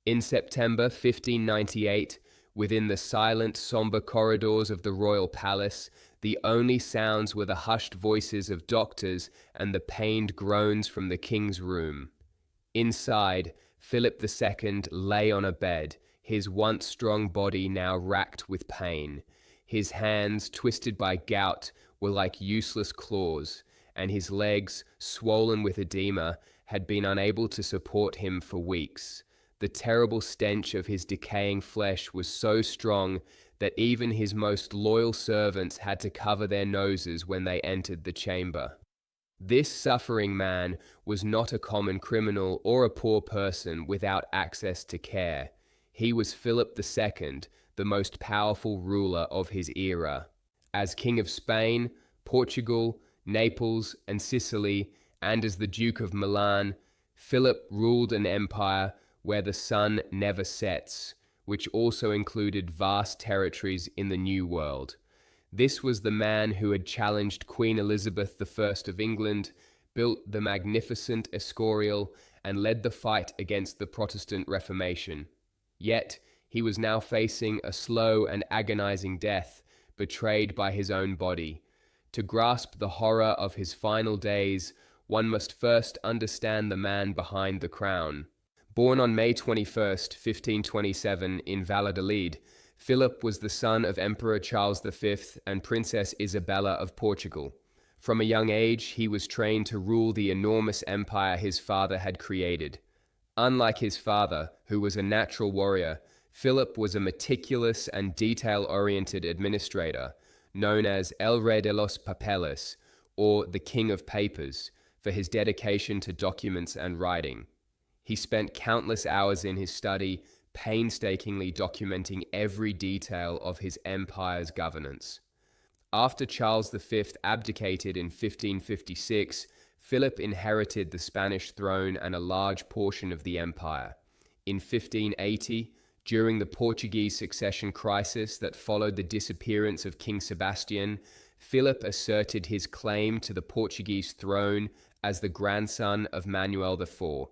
In September 1598, within the silent, somber corridors of the royal palace, the only sounds were the hushed voices of doctors and the pained groans from the king's room. Inside, Philip II lay on a bed, his once strong body now racked with pain. His hands, twisted by gout, were like useless claws, and his legs, swollen with edema, had been unable to support him for weeks. The terrible stench of his decaying flesh was so strong that even his most loyal servants had to cover their noses when they entered the chamber. This suffering man was not a common criminal or a poor person without access to care. He was Philip II, the most powerful ruler of his era. As King of Spain, Portugal, Naples, and Sicily, and as the Duke of Milan, Philip ruled an empire where the sun never sets, which also included vast territories in the New World. This was the man who had challenged Queen Elizabeth I of England, built the magnificent Escorial, and led the fight against the Protestant Reformation. Yet, he was now facing a slow and agonizing death, betrayed by his own body. To grasp the horror of his final days, one must first understand the man behind the crown. Born on May 21, 1527, in Valladolid, Philip was the son of Emperor Charles V and Princess Isabella of Portugal. From a young age, he was trained to rule the enormous empire his father had created. Unlike his father, who was a natural warrior, Philip was a meticulous and detail-oriented administrator, known as El Rey de los Papeles, or the King of Papers, for his dedication to documents and writing. He spent countless hours in his study, painstakingly documenting every detail of his empire's governance. After Charles V abdicated in 1556, Philip inherited the Spanish throne and a large portion of the empire. In 1580, during the Portuguese succession crisis that followed the disappearance of King Sebastian, Philip asserted his claim to the Portuguese throne as the grandson of Manuel IV.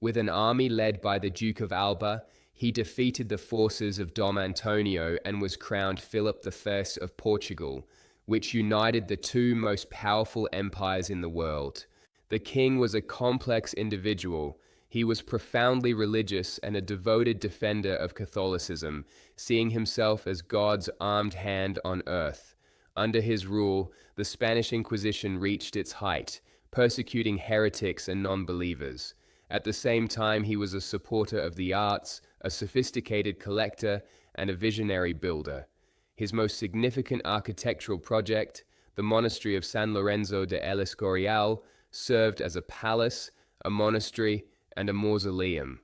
With an army led by the Duke of Alba, he defeated the forces of Dom Antonio and was crowned Philip I of Portugal, which united the two most powerful empires in the world. The king was a complex individual. He was profoundly religious and a devoted defender of Catholicism, seeing himself as God's armed hand on earth. Under his rule, the Spanish Inquisition reached its height, persecuting heretics and non-believers. At the same time, he was a supporter of the arts, a sophisticated collector, and a visionary builder. His most significant architectural project, the monastery of San Lorenzo de El Escorial, served as a palace, a monastery, and a mausoleum.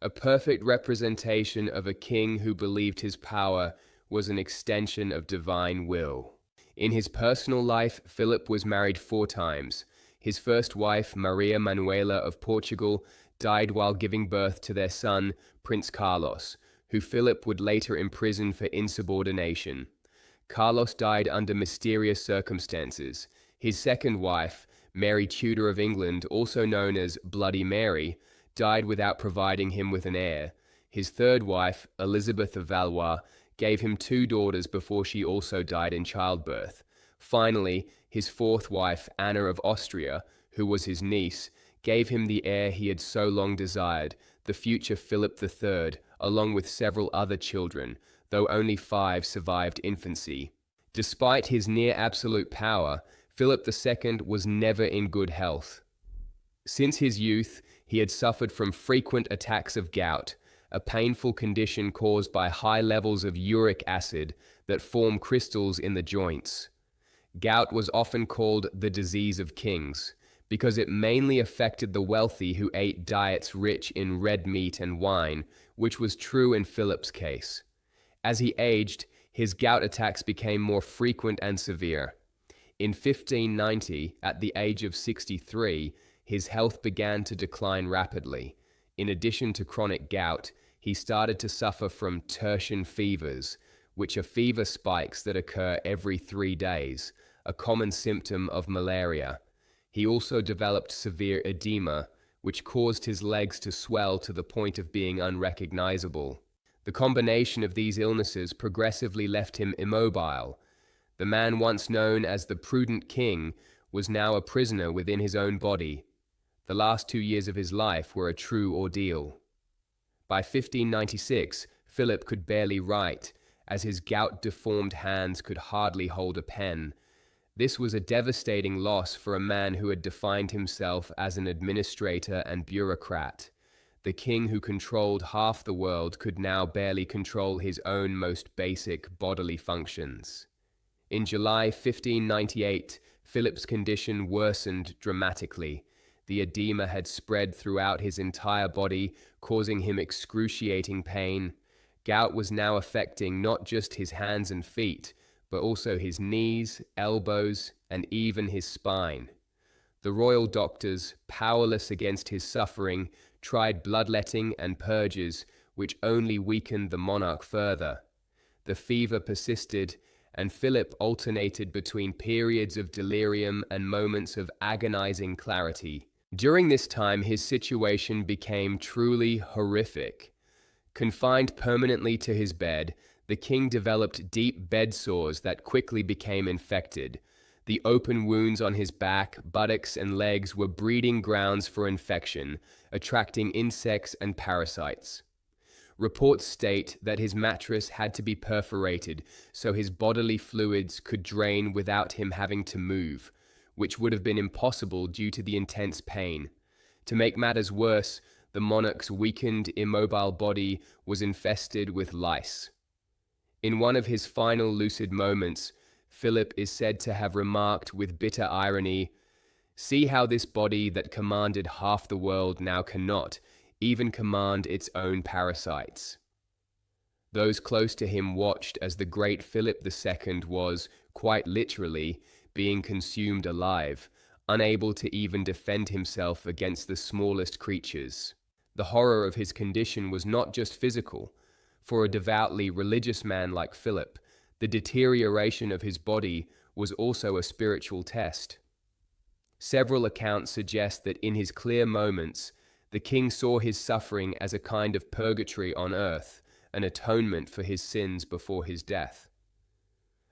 A perfect representation of a king who believed his power was an extension of divine will. In his personal life, Philip was married 4 times. His first wife, Maria Manuela of Portugal, died while giving birth to their son, Prince Carlos, who Philip would later imprison for insubordination. Carlos died under mysterious circumstances. His second wife, Mary Tudor of England, also known as Bloody Mary, died without providing him with an heir. His third wife, Elizabeth of Valois, gave him 2 daughters before she also died in childbirth. Finally, his fourth wife, Anna of Austria, who was his niece, gave him the heir he had so long desired, the future Philip III, along with several other children, though only 5 survived infancy. Despite his near-absolute power, Philip II was never in good health. Since his youth, he had suffered from frequent attacks of gout, a painful condition caused by high levels of uric acid that form crystals in the joints. Gout was often called the disease of kings, because it mainly affected the wealthy who ate diets rich in red meat and wine, which was true in Philip's case. As he aged, his gout attacks became more frequent and severe. In 1590, at the age of 63, his health began to decline rapidly. In addition to chronic gout, he started to suffer from tertian fevers, which are fever spikes that occur every 3 days, a common symptom of malaria. He also developed severe edema, which caused his legs to swell to the point of being unrecognizable. The combination of these illnesses progressively left him immobile. The man once known as the prudent king was now a prisoner within his own body. The last 2 years of his life were a true ordeal. By 1596, Philip could barely write, as his gout-deformed hands could hardly hold a pen. This was a devastating loss for a man who had defined himself as an administrator and bureaucrat. The king who controlled half the world could now barely control his own most basic bodily functions. In July 1598, Philip's condition worsened dramatically. The edema had spread throughout his entire body, causing him excruciating pain. Gout was now affecting not just his hands and feet, but also his knees, elbows, and even his spine. The royal doctors, powerless against his suffering, tried bloodletting and purges, which only weakened the monarch further. The fever persisted, and Philip alternated between periods of delirium and moments of agonizing clarity. During this time, his situation became truly horrific. Confined permanently to his bed, the king developed deep bed sores that quickly became infected. The open wounds on his back, buttocks, and legs were breeding grounds for infection, attracting insects and parasites. Reports state that his mattress had to be perforated so his bodily fluids could drain without him having to move, which would have been impossible due to the intense pain. To make matters worse, the monarch's weakened, immobile body was infested with lice. In one of his final lucid moments, Philip is said to have remarked with bitter irony, "See how this body that commanded half the world now cannot even command its own parasites." Those close to him watched as the great Philip II was, quite literally, being consumed alive, unable to even defend himself against the smallest creatures. The horror of his condition was not just physical. For a devoutly religious man like Philip, the deterioration of his body was also a spiritual test. Several accounts suggest that in his clear moments, the king saw his suffering as a kind of purgatory on earth, an atonement for his sins before his death.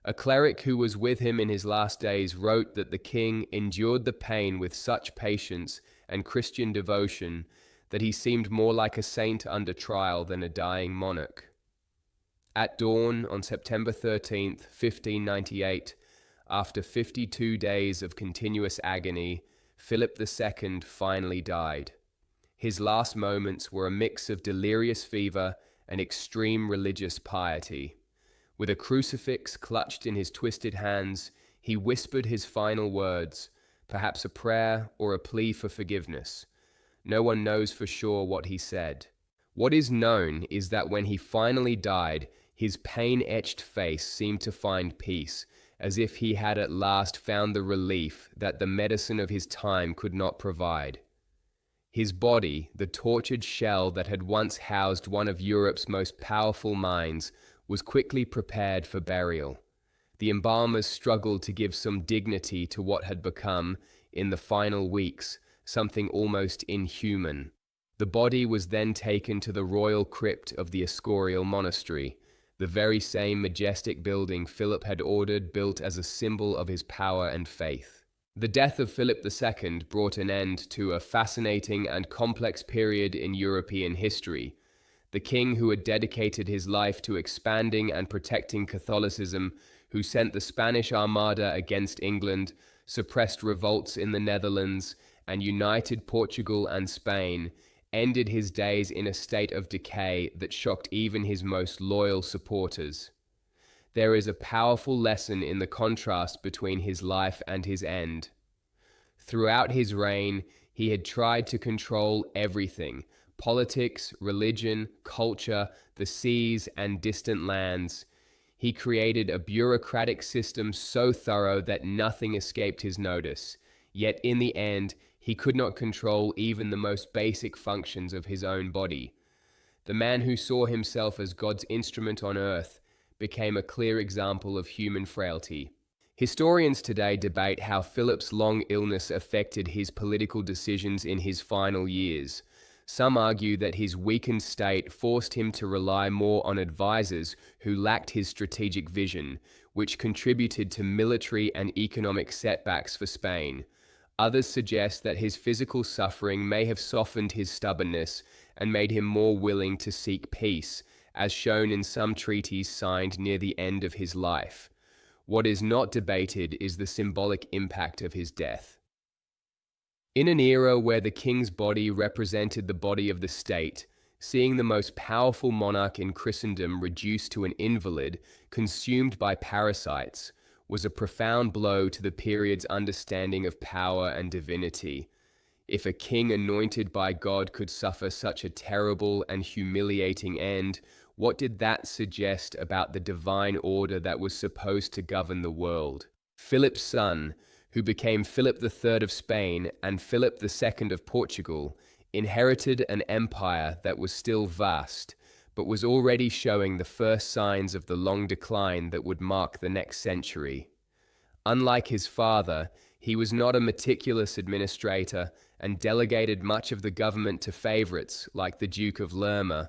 A cleric who was with him in his last days wrote that the king endured the pain with such patience and Christian devotion that he seemed more like a saint under trial than a dying monarch. At dawn on September 13th, 1598, after 52 days of continuous agony, Philip II finally died. His last moments were a mix of delirious fever and extreme religious piety. With a crucifix clutched in his twisted hands, he whispered his final words, perhaps a prayer or a plea for forgiveness. No one knows for sure what he said. What is known is that when he finally died, his pain-etched face seemed to find peace, as if he had at last found the relief that the medicine of his time could not provide. His body, the tortured shell that had once housed one of Europe's most powerful minds, was quickly prepared for burial. The embalmers struggled to give some dignity to what had become, in the final weeks, something almost inhuman. The body was then taken to the royal crypt of the Escorial Monastery, the very same majestic building Philip had ordered built as a symbol of his power and faith. The death of Philip II brought an end to a fascinating and complex period in European history. The king who had dedicated his life to expanding and protecting Catholicism, who sent the Spanish Armada against England, suppressed revolts in the Netherlands, and united Portugal and Spain, ended his days in a state of decay that shocked even his most loyal supporters. There is a powerful lesson in the contrast between his life and his end. Throughout his reign, he had tried to control everything: politics, religion, culture, the seas, and distant lands. He created a bureaucratic system so thorough that nothing escaped his notice. Yet in the end, he could not control even the most basic functions of his own body. The man who saw himself as God's instrument on earth became a clear example of human frailty. Historians today debate how Philip's long illness affected his political decisions in his final years. Some argue that his weakened state forced him to rely more on advisors who lacked his strategic vision, which contributed to military and economic setbacks for Spain. Others suggest that his physical suffering may have softened his stubbornness and made him more willing to seek peace, as shown in some treaties signed near the end of his life. What is not debated is the symbolic impact of his death. In an era where the king's body represented the body of the state, seeing the most powerful monarch in Christendom reduced to an invalid, consumed by parasites, was a profound blow to the period's understanding of power and divinity. If a king anointed by God could suffer such a terrible and humiliating end, what did that suggest about the divine order that was supposed to govern the world? Philip's son, who became Philip III of Spain and Philip II of Portugal, inherited an empire that was still vast, but was already showing the first signs of the long decline that would mark the next century. Unlike his father, he was not a meticulous administrator and delegated much of the government to favorites like the Duke of Lerma.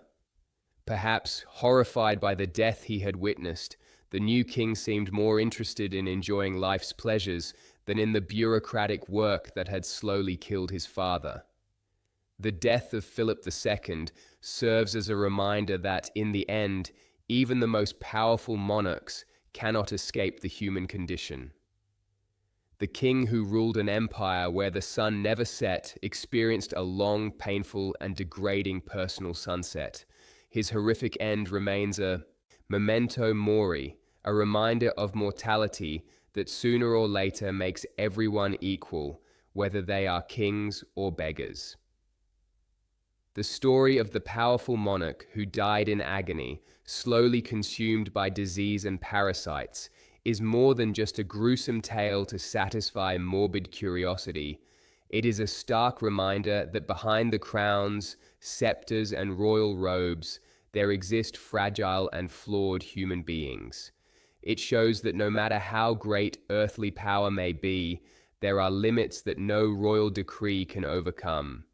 Perhaps horrified by the death he had witnessed, the new king seemed more interested in enjoying life's pleasures than in the bureaucratic work that had slowly killed his father. The death of Philip II serves as a reminder that, in the end, even the most powerful monarchs cannot escape the human condition. The king who ruled an empire where the sun never set experienced a long, painful, and degrading personal sunset. His horrific end remains a memento mori, a reminder of mortality that sooner or later makes everyone equal, whether they are kings or beggars. The story of the powerful monarch who died in agony, slowly consumed by disease and parasites, is more than just a gruesome tale to satisfy morbid curiosity. It is a stark reminder that behind the crowns, scepters, and royal robes, there exist fragile and flawed human beings. It shows that no matter how great earthly power may be, there are limits that no royal decree can overcome.